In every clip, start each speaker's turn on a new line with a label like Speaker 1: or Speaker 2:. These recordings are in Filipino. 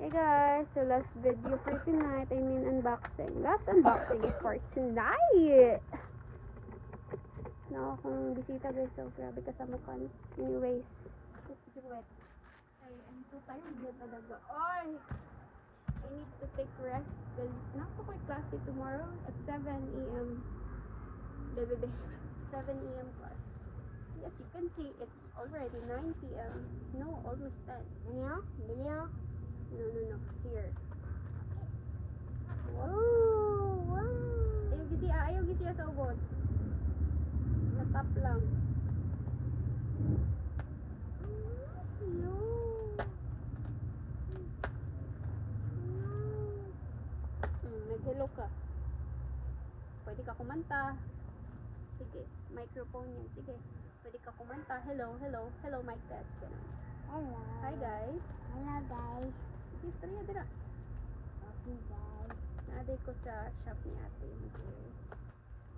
Speaker 1: Hey guys, so last video for tonight, unboxing. Last unboxing is for tonight. Na akong bisita guys, so grabe kasama ka. Anyways, let's do it. I'm so tired na talaga. Ay! I need to take rest because nakokoy klase tomorrow at 7 a.m. Bebe, 7 a.m. class. See, as you can see, it's already 9 p.m. No, almost 10.
Speaker 2: Ano? Video?
Speaker 1: No. Here.
Speaker 2: Oh, wow.
Speaker 1: Ayaw gisi sa ubos. Sa top lang. Nag-hello ka. Pwede ka kumanta. Sige, microphone yan. Sige, pwede ka kumanta. Hello, mic test. Ganun.
Speaker 2: Hello.
Speaker 1: Hi guys.
Speaker 2: Hello guys.
Speaker 1: Sige, istorya dira.
Speaker 2: Okay guys.
Speaker 1: Naaday ko sa shop ni ate.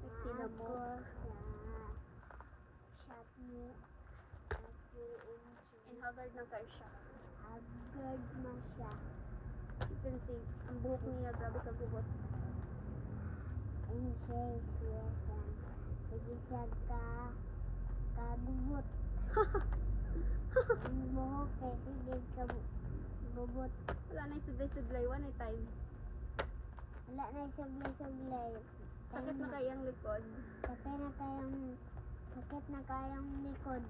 Speaker 1: Nagsila mo.
Speaker 2: Shop ni ate
Speaker 1: And haggard na kayo siya.
Speaker 2: Haggard na siya.
Speaker 1: As you can see, ang buhok niya, grabe kagubot.
Speaker 2: And siya is lesson. Sige siya kagubot. Ang buhok eh, sige kagubot.
Speaker 1: Wala na yung sudlay-sudlay. One time.
Speaker 2: Wala na suglay-suglay.
Speaker 1: Sakit na kayang likod.
Speaker 2: Sakit na kayang likod.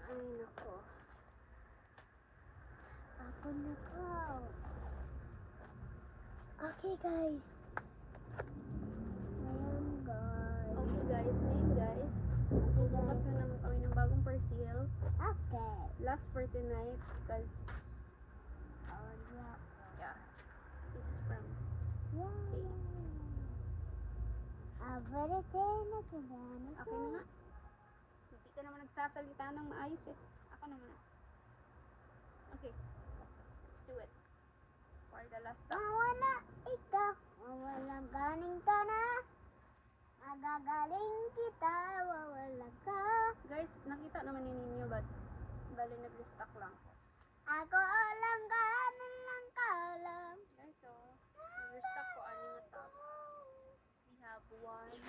Speaker 1: Ay, nako.
Speaker 2: Ako na to. Okay guys. Ayan guys.
Speaker 1: Okay guys, ngayon guys.
Speaker 2: Okay
Speaker 1: Bukas
Speaker 2: guys.
Speaker 1: na naman kami ng bagong parcel.
Speaker 2: Okay.
Speaker 1: Last for tonight because
Speaker 2: Oh
Speaker 1: yeah, this is from
Speaker 2: yeah.
Speaker 1: Kate.
Speaker 2: Pwede tayo na kagana.
Speaker 1: Okay na nga. Hindi ka naman nagsasalita ng maayos eh. Ako naman na. Okay. Let's do it. For the last time.
Speaker 2: Mawala ikaw. Mawala galing ka na. Magagaling kita. Mawala ka.
Speaker 1: Guys, nakita naman ninyo but bali nag-restock lang.
Speaker 2: Ako lang kanan lang kalam.
Speaker 1: Guys, so nag-restock ko ano na top. We have 1,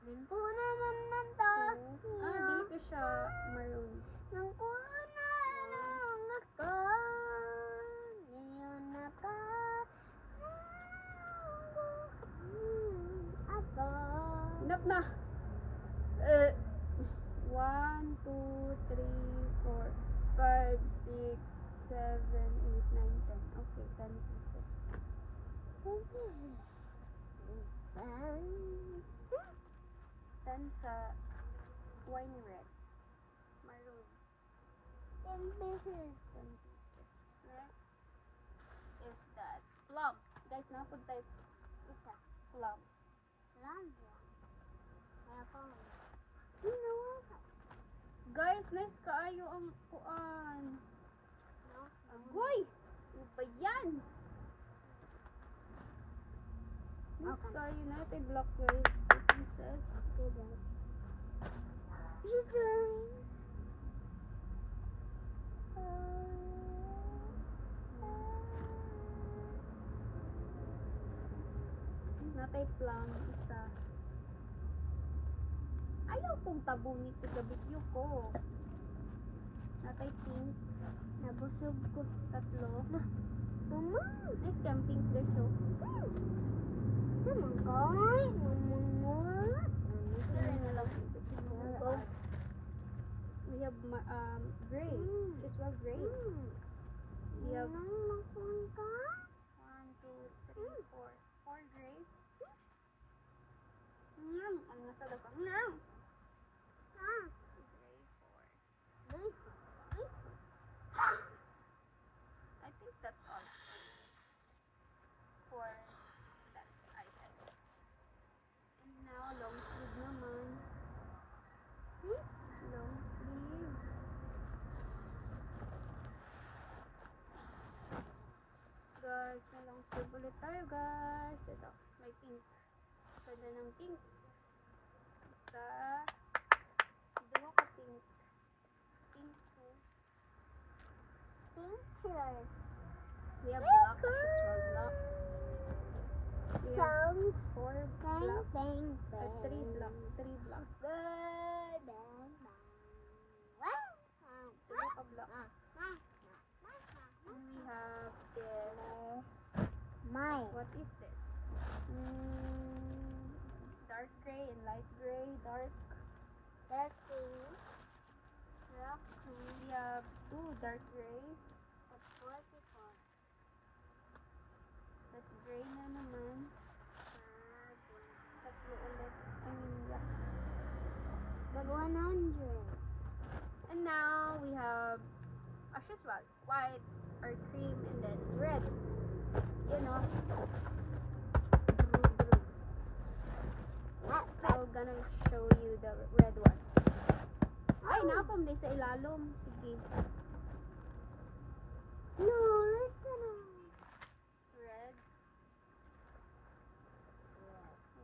Speaker 2: Din ko naman ng to.
Speaker 1: 2. Dili ko siya maroon.
Speaker 2: Nang kuna lang ako. Ngayon ako. Ako.
Speaker 1: Enough na. 1, 2, 3, 4, 5, 6, 7, 8, 9, 10. Okay, 10 pieces. 10 sa wine red. Maroon.
Speaker 2: 10 pesos.
Speaker 1: 10 pieces. Next is that plum. Guys, napod type
Speaker 2: Isa.
Speaker 1: plum.
Speaker 2: Lang yan. Kaya pa.
Speaker 1: Guys, nice kaayo ang kuan.
Speaker 2: No?
Speaker 1: Agoy! Ano ba yan? Nice
Speaker 2: Okay.
Speaker 1: kaayo natin black guys. 2 pieces.
Speaker 2: Okay, guys.
Speaker 1: Natay plum, isa. Ayaw kong tabunit sa gabityo ko. Natay pink,
Speaker 2: Nabusog ko.
Speaker 1: 3.
Speaker 2: Mama.
Speaker 1: Nice kang pink guys, so.
Speaker 2: Sumangkay. Mamangor.
Speaker 1: Ano na lang ito. We have gray. Just well gray. We have 1, 2, 3, 4. 4 gray. Ang nasa daw ka. Gray 4. I think that's all for that item. And now, long sleeve naman. Long sleeve. Guys, may long sleeve ulit tayo guys. Ito, may pink. Ganda ng pink. Isa. Dalawa ka pink. Pink 2.
Speaker 2: Pink killers.
Speaker 1: We have black as well, black. We have
Speaker 2: Sounds
Speaker 1: 4
Speaker 2: bang,
Speaker 1: black.
Speaker 2: bang, bang.
Speaker 1: 3 black. 3 black.
Speaker 2: Bang, bang, bang. Wow.
Speaker 1: 3 pa black. And we have this.
Speaker 2: My.
Speaker 1: What is this? Dark gray and light gray. Dark.
Speaker 2: Dirty.
Speaker 1: We have 2 dark gray.
Speaker 2: At 44.
Speaker 1: Tapos gray na naman. Tatlo ulit. I mean, yeah.
Speaker 2: But 100.
Speaker 1: And now we have as usual, white or cream and then red. You know. I'm gonna show you the red one. Ay, napam din sa ilalom. Sige.
Speaker 2: No, listen.
Speaker 1: Red.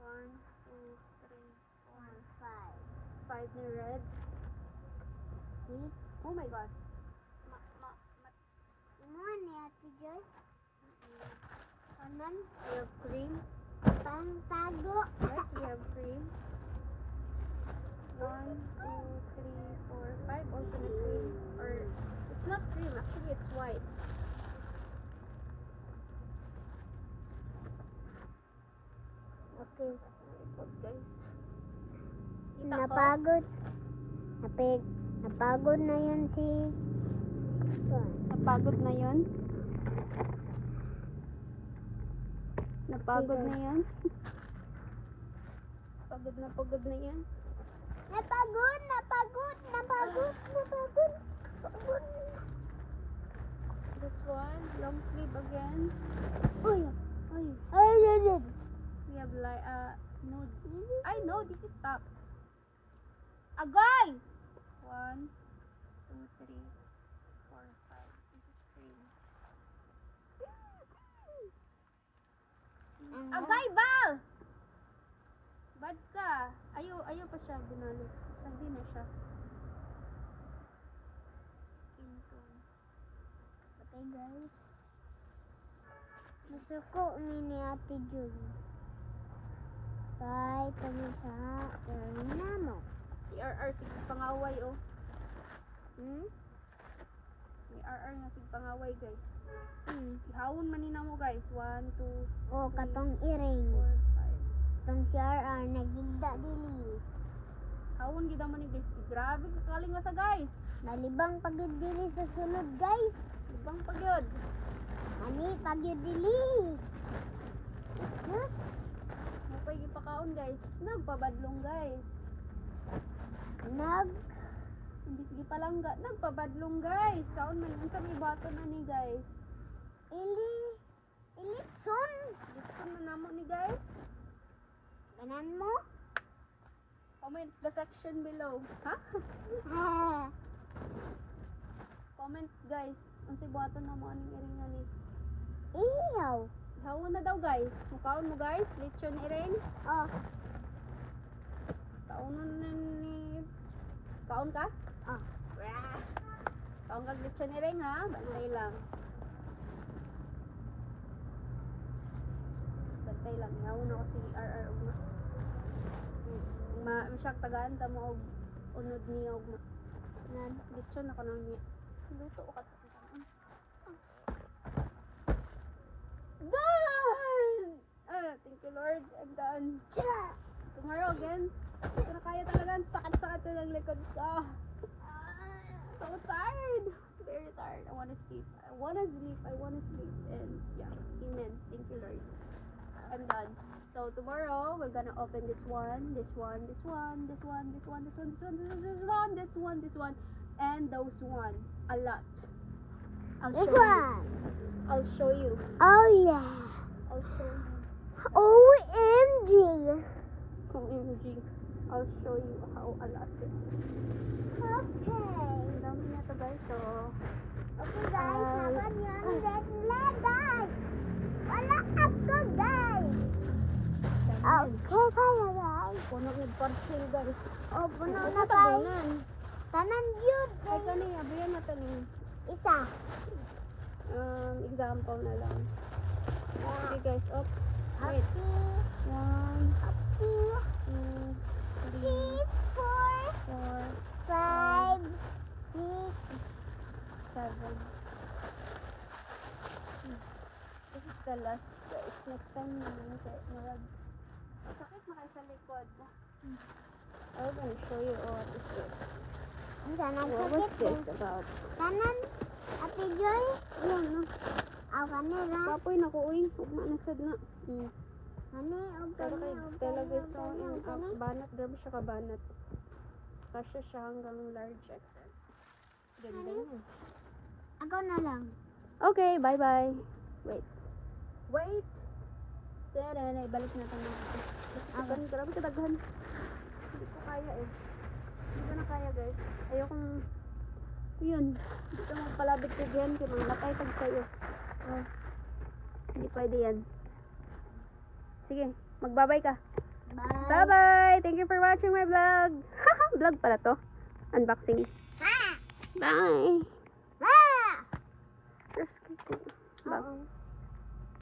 Speaker 1: 1, 2, 3, 4, 5 na red.
Speaker 2: 6.
Speaker 1: Oh my god.
Speaker 2: One Ate Joy. Kanan.
Speaker 1: We have cream.
Speaker 2: Pangtago.
Speaker 1: Yes, we have cream. 1, 2, 3, 4, 5. Also na cream. Or, it's not cream. Actually, it's white.
Speaker 2: Okay.
Speaker 1: Good, guys. Kita ko.
Speaker 2: Napagod. Napagod na yun si...
Speaker 1: Napagod na yun. Napagod na yun. Pagod na yan.
Speaker 2: Napagod.
Speaker 1: This one, long sleeve again.
Speaker 2: Uy.
Speaker 1: We have like nude. I know this is top. Agay! 1, 2, 3, 4, 5. This is cream. Agay bal! Bad ka. Ayaw pa siya binalo. Sabi na siya. Skin tone.
Speaker 2: Okay guys. Masuko ni Ate Jun. Bye kami sa arena mo.
Speaker 1: Si RR sig pangaway oh.
Speaker 2: Hmm?
Speaker 1: May RR nga sig pangaway guys. Ihawon man nina mo guys. 1, 2,
Speaker 2: O katong iring.
Speaker 1: 4, 5.
Speaker 2: Tong CRR nagigda dili.
Speaker 1: Hawon gid mo ni guys. Grabe ka kaling nga sa guys.
Speaker 2: Malibang pagid dili sa sulod guys.
Speaker 1: Ibang pagyod.
Speaker 2: Ani pagid dili. Sus.
Speaker 1: Mapay gipakaon guys. Nagpabadlong guys. Imbis gipalangga, nagpabadlong guys. Saon man unsa may baton na ni guys.
Speaker 2: Ilitson.
Speaker 1: Litson na namo ni guys.
Speaker 2: Ganan mo?
Speaker 1: Comment the section below. Ha? Comment guys. Unsay buhaton na mo aning iring ani.
Speaker 2: Iyaw.
Speaker 1: Hawon na daw guys. Mukaon mo guys. Litson iring.
Speaker 2: Oh.
Speaker 1: Kaunon na ni... Kaon ka?
Speaker 2: Oh.
Speaker 1: Kaon kag litson iring ha. Bantay lang. Bantay lang. Hawon ako si RR ugma. Masyak tagaan ta mo og unod niya ugma. Nan litson ako nang niya. Luto ka. Done! Thank you Lord. I'm done. Tomorrow again. Hindi ko na kaya talaga. Sakit-sakit na ng likod ko. So tired. Very tired. I wanna sleep. And yeah. Amen. Thank you Lord. I'm done. So tomorrow we're gonna open this one, and those one. A lot. I'll show you.
Speaker 2: Oh yeah.
Speaker 1: I'll show you.
Speaker 2: OMG.
Speaker 1: OMG. I'll show you how a lot it.
Speaker 2: Okay.
Speaker 1: Ang dami na to guys. So,
Speaker 2: Okay guys, naman yan. Let's guys. Wala ako guys. Okay kaya guys.
Speaker 1: puno yung parcel guys.
Speaker 2: Oh, puno
Speaker 1: Puno
Speaker 2: na
Speaker 1: ta
Speaker 2: tayo.
Speaker 1: bunan.
Speaker 2: Tanan yun.
Speaker 1: Ay kani, abriyan na tani.
Speaker 2: Isa.
Speaker 1: example na lang. Okay guys, oops. Wait.
Speaker 2: Happy,
Speaker 1: 1,
Speaker 2: happy,
Speaker 1: 2, 3,
Speaker 2: 3, 4,
Speaker 1: 4,
Speaker 2: 5, 6,
Speaker 1: 7. This is the last guys. Next time naman kaya marag. Sakit na kayo sa likod. I'm gonna show you what is this.
Speaker 2: Kanan
Speaker 1: What was this about?
Speaker 2: Kanan, Ate Joy.
Speaker 1: Ayun no.
Speaker 2: Aw, kanira.
Speaker 1: Papoy na ko uy. Huwag manasad na.
Speaker 2: Kani, og
Speaker 1: Pero
Speaker 2: kani,
Speaker 1: kay
Speaker 2: og
Speaker 1: television
Speaker 2: kani,
Speaker 1: yung
Speaker 2: og kani.
Speaker 1: banat. Grabe siya ka banat. Kasya siya hanggang large XL. Ganda yan.
Speaker 2: Ako na lang.
Speaker 1: Okay, bye-bye. Wait. Tara, ibalik natin natin. Kasi grabe kadaghan. Hindi ko kaya eh. Hindi ko na kaya guys. Ayokong, yun. Dito mo palabig ko dyan. Kaya mga matay tag sa'yo. Oh. Hindi pwede yan. Sige, magbabay ka.
Speaker 2: Bye.
Speaker 1: Bye-bye! Thank you for watching my vlog. Vlog pala to. Unboxing.
Speaker 2: Ah!
Speaker 1: Bye!
Speaker 2: Ah!
Speaker 1: Stress ko. Bye.
Speaker 2: Oo.